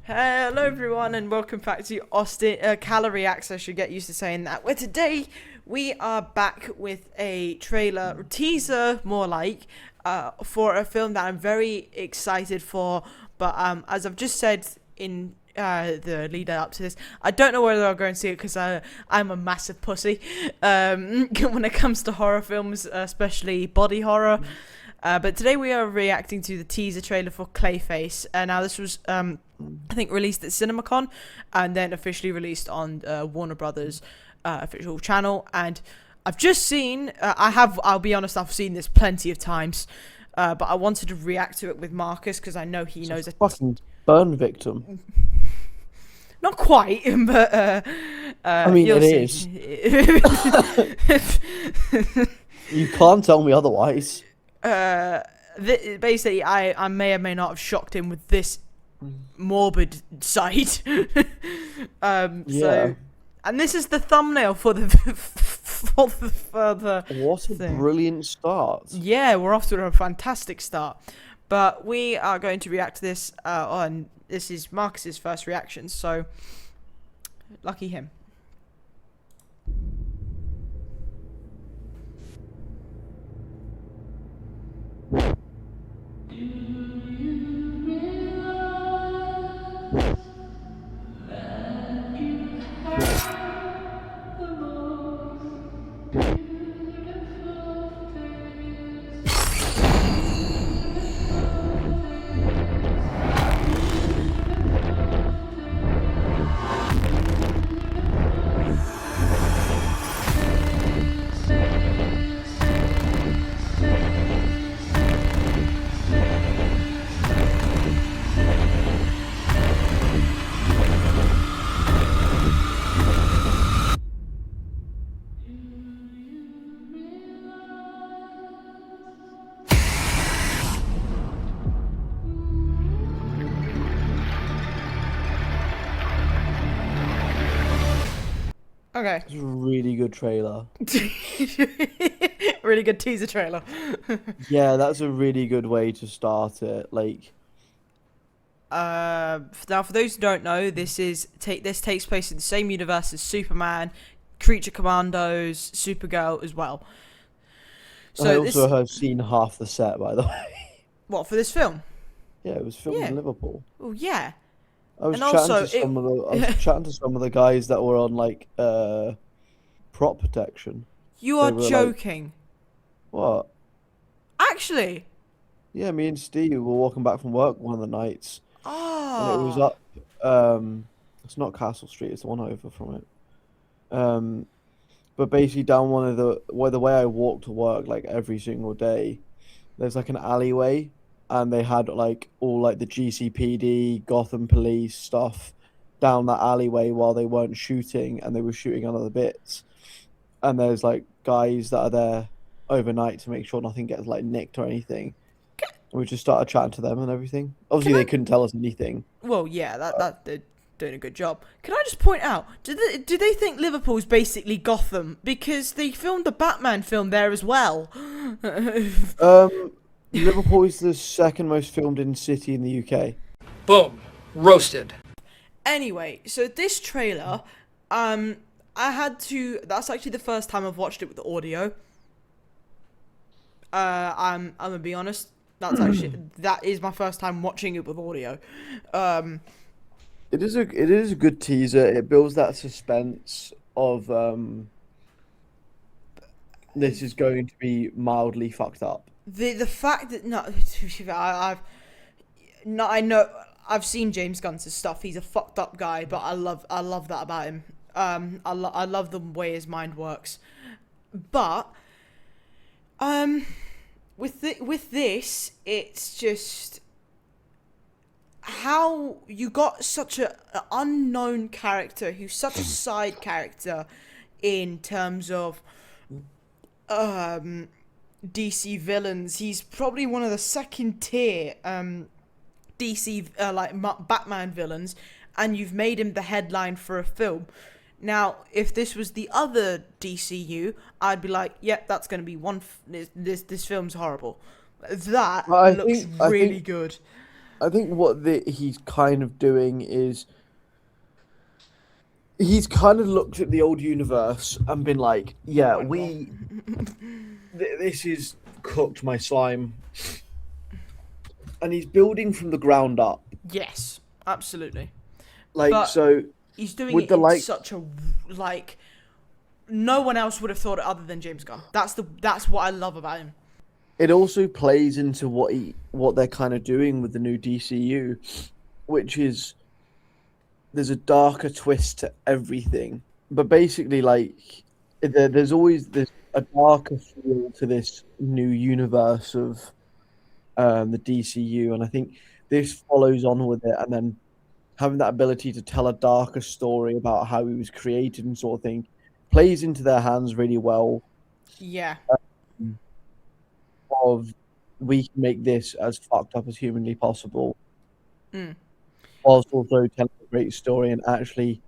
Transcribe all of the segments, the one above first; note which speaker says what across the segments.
Speaker 1: Hello everyone and welcome back to Austin Calorie Axe. I should get used to saying that. Where today we are back with a trailer, teaser more like, for a film that I'm very excited for. But as I've just said in the lead up to this, I don't know whether I'll go and see it because I'm a massive pussy when it comes to horror films, especially body horror. But today we are reacting to the teaser trailer for Clayface. Now this was, I think, released at CinemaCon and then officially released on Warner Brothers official channel. And I've just seen, I'll be honest, I've seen this plenty of times. But I wanted to react to it with Marcus because I know he knows
Speaker 2: a fucking burn victim.
Speaker 1: Not quite, but
Speaker 2: I mean, it is. You can't tell me otherwise.
Speaker 1: Basically, I may or may not have shocked him with this morbid sight.
Speaker 2: Yeah.
Speaker 1: So, and this is the thumbnail for the
Speaker 2: What a brilliant start.
Speaker 1: Yeah, we're off to a fantastic start. But we are going to react to this on. This is Marcus's first reaction, so lucky him. Okay.
Speaker 2: It's a really good trailer.
Speaker 1: Really good teaser trailer.
Speaker 2: Yeah, that's a really good way to start it. Like,
Speaker 1: now for those who don't know, this takes place in the same universe as Superman, Creature Commandos, Supergirl as well. So
Speaker 2: I also have seen half the set, by the way.
Speaker 1: What, for this film?
Speaker 2: Yeah, it was filmed in Liverpool.
Speaker 1: Oh yeah.
Speaker 2: I was chatting to some of the guys that were on like prop protection.
Speaker 1: You are joking.
Speaker 2: What?
Speaker 1: Actually?
Speaker 2: Yeah, me and Steve were walking back from work one of the nights.
Speaker 1: Oh.
Speaker 2: And it was up. It's not Castle Street. It's the one over from it. But basically down one of the way I walk to work like every single day, there's like an alleyway. And they had like all like the GCPD, Gotham Police stuff down that alleyway while they weren't shooting, and they were shooting on other bits. And there's like guys that are there overnight to make sure nothing gets like nicked or anything. And we just started chatting to them and everything. Obviously, they couldn't tell us anything.
Speaker 1: Well, yeah, that they're doing a good job. Can I just point out? Do they think Liverpool's basically Gotham because they filmed the Batman film there as well?
Speaker 2: Liverpool is the second most filmed in city in the UK.
Speaker 3: Boom. Roasted.
Speaker 1: Anyway, so this trailer, that's actually the first time I've watched it with audio. I'm gonna be honest, that is my first time watching it with audio.
Speaker 2: It is a good teaser. It builds that suspense of this is going to be mildly fucked up.
Speaker 1: The fact that I know I've seen James Gunn's stuff. He's a fucked up guy, but I love that about him. I love the way his mind works. But with this, it's just how you got such an unknown character who's such a side character in terms of DC villains. He's probably one of the second tier DC Batman villains, and you've made him the headline for a film. Now, if this was the other DCU, I'd be like, yep, that's going to be this film's horrible. That looks really good.
Speaker 2: I think what he's kind of doing is he's kind of looked at the old universe and been like, yeah, this is cooked my slime. And he's building from the ground up.
Speaker 1: Yes, absolutely.
Speaker 2: Like,
Speaker 1: But
Speaker 2: so
Speaker 1: he's doing
Speaker 2: with
Speaker 1: it
Speaker 2: the,
Speaker 1: in
Speaker 2: like,
Speaker 1: such a, like, no one else would have thought it other than James Gunn. That's what I love about him.
Speaker 2: it also plays into what they're kind of doing with the new DCU, which is there's a darker twist to everything. But basically, like, there's a darker feel to this new universe of the DCU, and I think this follows on with it, and then having that ability to tell a darker story about how he was created and sort of thing plays into their hands really well.
Speaker 1: Yeah.
Speaker 2: Of we can make this as fucked up as humanly possible,
Speaker 1: Mm.
Speaker 2: whilst also telling a great story and actually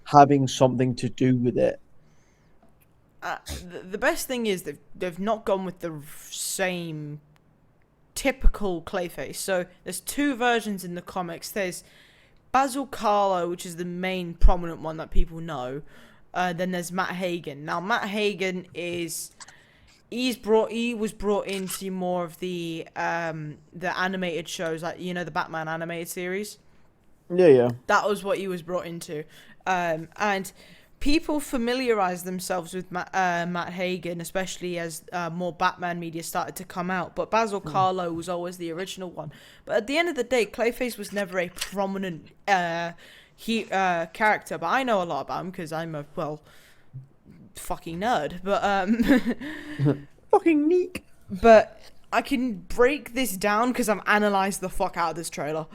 Speaker 2: having something to do with it.
Speaker 1: The best thing is they've not gone with the same typical Clayface. So there's two versions in the comics. There's Basil Karlo, which is the main prominent one that people know. Then there's Matt Hagen. Now Matt Hagen is he was brought into more of the animated shows, like, you know, the Batman animated series.
Speaker 2: Yeah.
Speaker 1: That was what he was brought into, and people familiarized themselves with Matt Hagen, especially as more Batman media started to come out. But Basil Karlo was always the original one. But at the end of the day, Clayface was never a prominent character. But I know a lot about him because I'm a fucking nerd. But
Speaker 2: Fucking neat.
Speaker 1: But I can break this down because I've analyzed the fuck out of this trailer.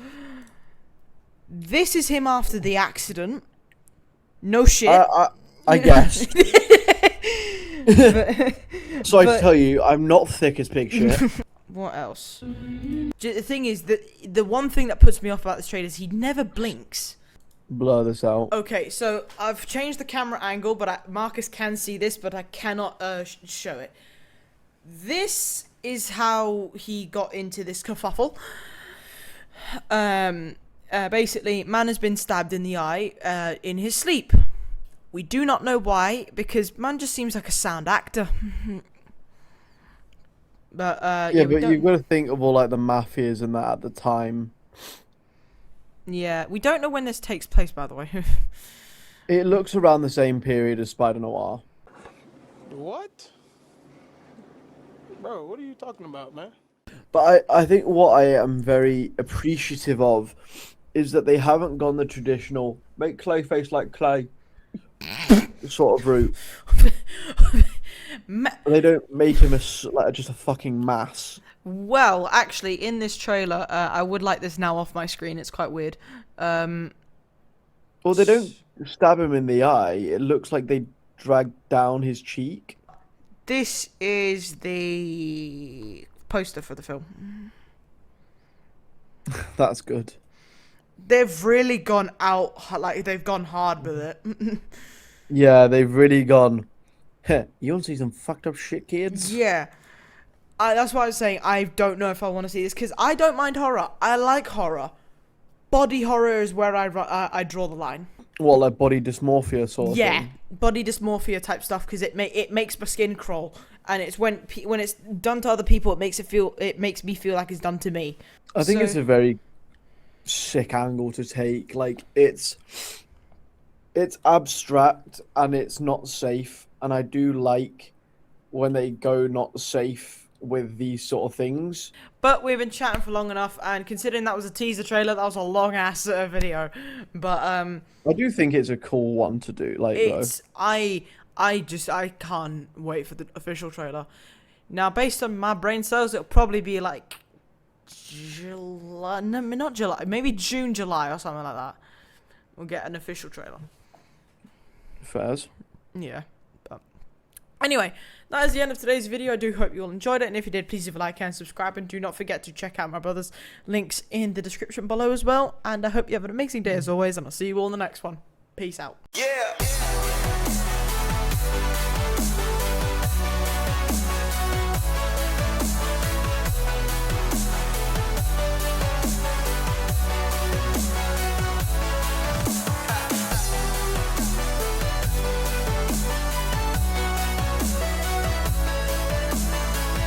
Speaker 1: This is him after the accident. No shit.
Speaker 2: I guess.
Speaker 1: But,
Speaker 2: Sorry to tell you, I'm not thick as pig shit.
Speaker 1: what else? The thing is that the one thing that puts me off about this trailer is he never blinks.
Speaker 2: Blur this out.
Speaker 1: Okay, so I've changed the camera angle, but Marcus can see this, but I cannot show it. This is how he got into this kerfuffle. Basically, man has been stabbed in the eye in his sleep. We do not know why, because man just seems like a sound actor. But
Speaker 2: But you've got to think of all like the mafias and that at the time.
Speaker 1: Yeah, we don't know when this takes place, by the way.
Speaker 2: It looks around the same period as Spider Noir.
Speaker 4: What? Bro, what are you talking about, man?
Speaker 2: But I think what I am very appreciative of is that they haven't gone the traditional make Clayface like clay sort of route. They don't make him just a fucking mass.
Speaker 1: Well, actually, in this trailer, I would like this now off my screen. It's quite weird.
Speaker 2: Well, they don't stab him in the eye. It looks like they drag down his cheek.
Speaker 1: This is the poster for the film.
Speaker 2: That's good.
Speaker 1: They've really gone out, like, they've gone hard with it.
Speaker 2: Yeah, they've really gone, you want to see some fucked up shit, kids?
Speaker 1: Yeah. That's why I was saying I don't know if I want to see this, because I don't mind horror. I like horror. Body horror is where I draw the line.
Speaker 2: What, like body dysmorphia sort of thing?
Speaker 1: Yeah, body dysmorphia type stuff, because it makes my skin crawl, and it's when it's done to other people, it makes me feel like it's done to me.
Speaker 2: I think it's a very sick angle to take. Like, it's abstract and it's not safe, and I do like when they go not safe with these sort of things.
Speaker 1: But we've been chatting for long enough, and considering that was a teaser trailer, that was a long ass video. But
Speaker 2: I do think it's a cool one to do. Like,
Speaker 1: I can't wait for the official trailer. Now, based on my brain cells, it'll probably be like July, no, not July, maybe June, July, or something like that. We'll get an official trailer.
Speaker 2: Fairs.
Speaker 1: Yeah. But anyway, that is the end of today's video. I do hope you all enjoyed it, and if you did, please leave a like and subscribe, and do not forget to check out my brother's links in the description below as well. And I hope you have an amazing day as always, and I'll see you all in the next one. Peace out.
Speaker 5: Yeah.